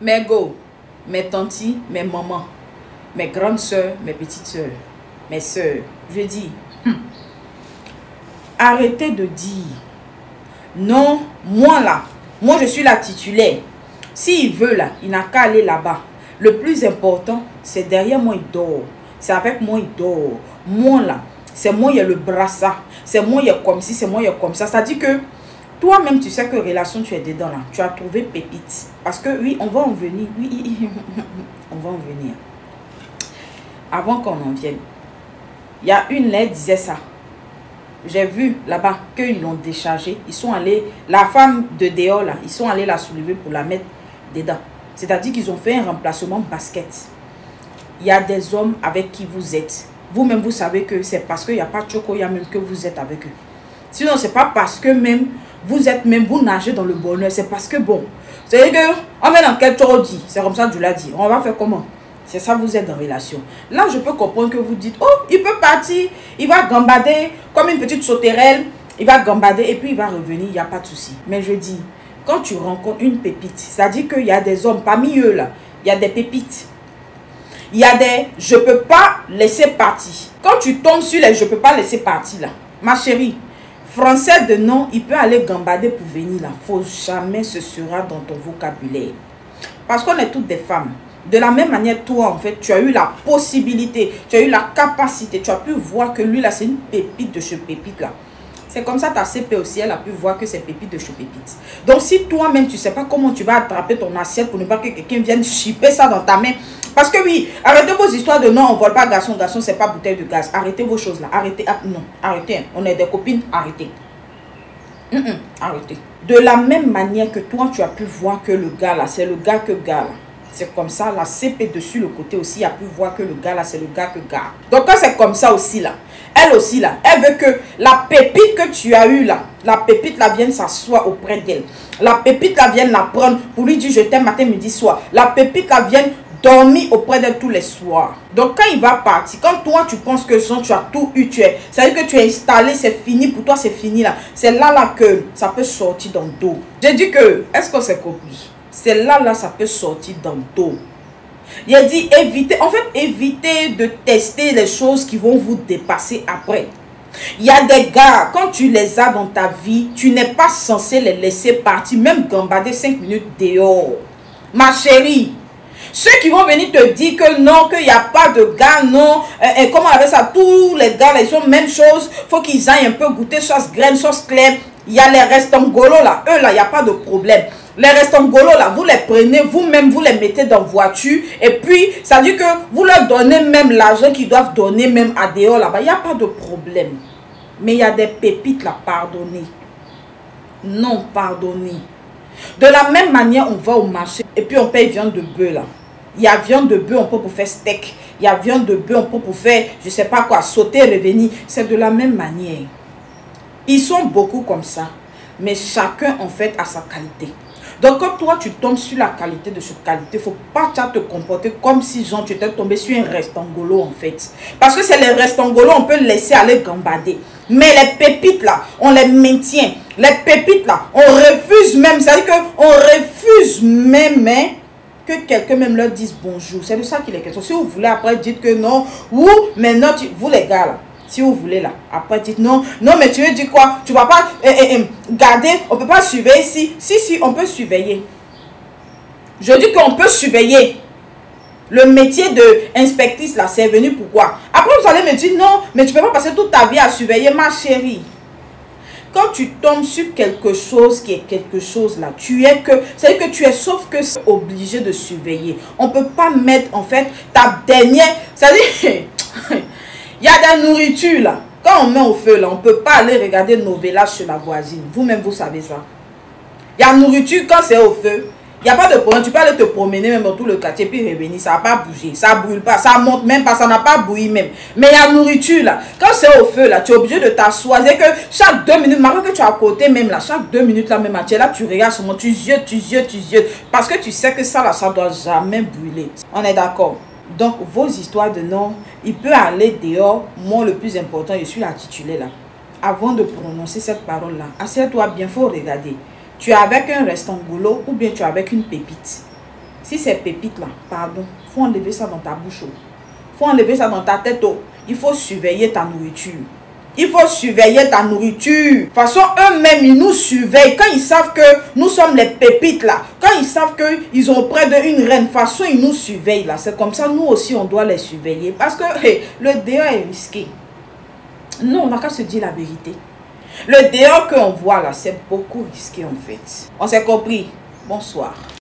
Mes go, mes tantis, mes mamans, mes grandes soeurs, mes petites soeurs, mes soeurs, je dis, arrêtez de dire, non, moi là, moi je suis la titulaire. S'il veut là, il n'a qu'à aller là-bas. Le plus important, c'est derrière moi il dort. C'est avec moi il dort. Moi là, c'est moi il y a le brassard. C'est moi il y a comme ci, c'est moi il y a comme ça. Ça dit que toi-même, tu sais que relation tu es dedans là. Tu as trouvé pépite. Parce que oui, on va en venir. Oui, on va en venir. Avant qu'on en vienne, il y a une lettre disait ça. J'ai vu là-bas qu'ils l'ont déchargé. Ils sont allés, la femme de dehors là, ils sont allés la soulever pour la mettre dedans. C'est-à-dire qu'ils ont fait un remplacement basket. Il y a des hommes avec qui vous êtes. Vous-même, vous savez que c'est parce qu'il n'y a pas de chocolat même que vous êtes avec eux. Sinon, c'est pas parce que même vous êtes même, vous nagez dans le bonheur. C'est parce que bon, c'est-à-dire que on met dans quel tour dit. C'est comme ça que je l'ai dit. On va faire comment? C'est ça, vous êtes en relation. Là, je peux comprendre que vous dites, oh, il peut partir, il va gambader comme une petite sauterelle. Il va gambader et puis il va revenir, il n'y a pas de souci. Mais je dis, quand tu rencontres une pépite, c'est-à-dire qu'il y a des hommes, parmi eux là, il y a des pépites. Il y a des, je ne peux pas laisser partir. Quand tu tombes sur les je ne peux pas laisser partir là, ma chérie, français de nom, il peut aller gambader pour venir là. Faut jamais ce sera dans ton vocabulaire. Parce qu'on est toutes des femmes. De la même manière, toi, en fait, tu as eu la possibilité, tu as eu la capacité, tu as pu voir que lui, là, c'est une pépite de ce pépite, là. C'est comme ça, ta CP aussi, elle a pu voir que c'est pépite de ce pépite. Donc, si toi-même, tu ne sais pas comment tu vas attraper ton assiette pour ne pas que quelqu'un vienne chipper ça dans ta main. Parce que oui, arrêtez vos histoires de non, on ne vole pas garçon, garçon, c'est pas bouteille de gaz. Arrêtez vos choses là. Arrêtez, ah, non, arrêtez. On est des copines, arrêtez. Arrêtez. De la même manière que toi, tu as pu voir que le gars là, c'est le gars que gars là. C'est comme ça, la CP dessus le côté aussi a pu voir que le gars là, c'est le gars que gars. Donc quand c'est comme ça aussi là, elle aussi là, elle veut que la pépite que tu as eue là, la pépite là vienne s'asseoir auprès d'elle. La pépite là vienne la prendre pour lui dire je t'aime matin, midi, soir. La pépite là vienne dormir auprès d'elle tous les soirs. Donc quand il va partir, quand toi tu penses que genre, tu as tout eu, ça veut dire que tu es installé, c'est fini, pour toi c'est fini là. C'est là que ça peut sortir dans le dos. J'ai dit que, est-ce qu'on s'est compris? C'est là ça peut sortir dans le dos. Il a dit évitez, en fait évitez de tester les choses qui vont vous dépasser après. Il y a des gars, quand tu les as dans ta vie, tu n'es pas censé les laisser partir, même gambader 5 minutes dehors. Ma chérie, ceux qui vont venir te dire que non, qu'il n'y a pas de gars, non, et comment avec ça, tous les gars, là, ils sont même chose, faut qu'ils aillent un peu goûter sauce graine, sauce claire. Il y a les restangolo là, eux là, il n'y a pas de problème. Les restangolo là, vous les prenez, vous-même, vous les mettez dans voiture, et puis, ça dit que vous leur donnez même l'argent qu'ils doivent donner même à dehors là-bas, il n'y a pas de problème. Mais il y a des pépites là, pardonnez. Non, pardonnez. De la même manière, on va au marché, et puis on paye viande de bœuf là. Il y a viande de bœuf, on peut pour faire steak. Il y a viande de bœuf, on peut pour faire, je sais pas quoi, sauter, revenir. C'est de la même manière. Ils sont beaucoup comme ça. Mais chacun, en fait, a sa qualité. Donc, quand toi, tu tombes sur la qualité de cette qualité, il ne faut pas te comporter comme si, genre, tu étais tombé sur un restangolo, en fait. Parce que c'est les restangolo, on peut laisser aller gambader. Mais les pépites, là, on les maintient. Les pépites, là, on refuse même. C'est-à-dire qu'on refuse même, hein, que quelqu'un même leur dise bonjour. C'est de ça qu'il est question. Si vous voulez, après, dites que non. Ou, maintenant, vous les gars, là. Si vous voulez là, après dites non, non mais tu veux dire quoi? Tu vas pas garder, on peut pas surveiller ici. Si, on peut surveiller. Je dis qu'on peut surveiller. Le métier de inspectrice là, c'est venu pourquoi? Après vous allez me dire non, mais tu peux pas passer toute ta vie à surveiller ma chérie. Quand tu tombes sur quelque chose qui est quelque chose là, tu es que, c'est que tu es sauf que c'est obligé de surveiller. On peut pas mettre en fait ta dernière, c'est-à-dire il y a des nourritures là. Quand on met au feu là, on ne peut pas aller regarder nos villages chez la voisine. Vous-même, vous savez ça. Il y a nourriture quand c'est au feu. Il n'y a pas de problème. Tu peux aller te promener même dans tout le quartier puis revenir. Ça n'a pas bougé. Ça ne brûle pas. Ça ne monte même pas. Ça n'a pas bouilli même. Mais il y a nourriture là. Quand c'est au feu là, tu es obligé de t'asseoir. C'est que chaque 2 minutes, malgré que tu es à côté même là, chaque 2 minutes là même, tu es là, tu regardes seulement, tu ziotes. Parce que tu sais que ça là, ça ne doit jamais brûler. On est d'accord? Donc, vos histoires de non, il peut aller dehors. Moi, le plus important, je suis la titulaire là. Avant de prononcer cette parole-là, assieds-toi bien, il faut regarder. Tu es avec un restangolo ou bien tu es avec une pépite. Si c'est pépite là, pardon, faut enlever ça dans ta bouche. Faut enlever ça dans ta tête. Il faut surveiller ta nourriture. Il faut surveiller ta nourriture. De toute façon, eux-mêmes, ils nous surveillent. Quand ils savent que nous sommes les pépites là, quand ils savent qu'ils ont près d'une reine, de toute façon, ils nous surveillent là. C'est comme ça, nous aussi, on doit les surveiller. Parce que le dehors est risqué. Nous, on n'a qu'à se dire la vérité. Le dehors qu'on voit là, c'est beaucoup risqué en fait. On s'est compris. Bonsoir.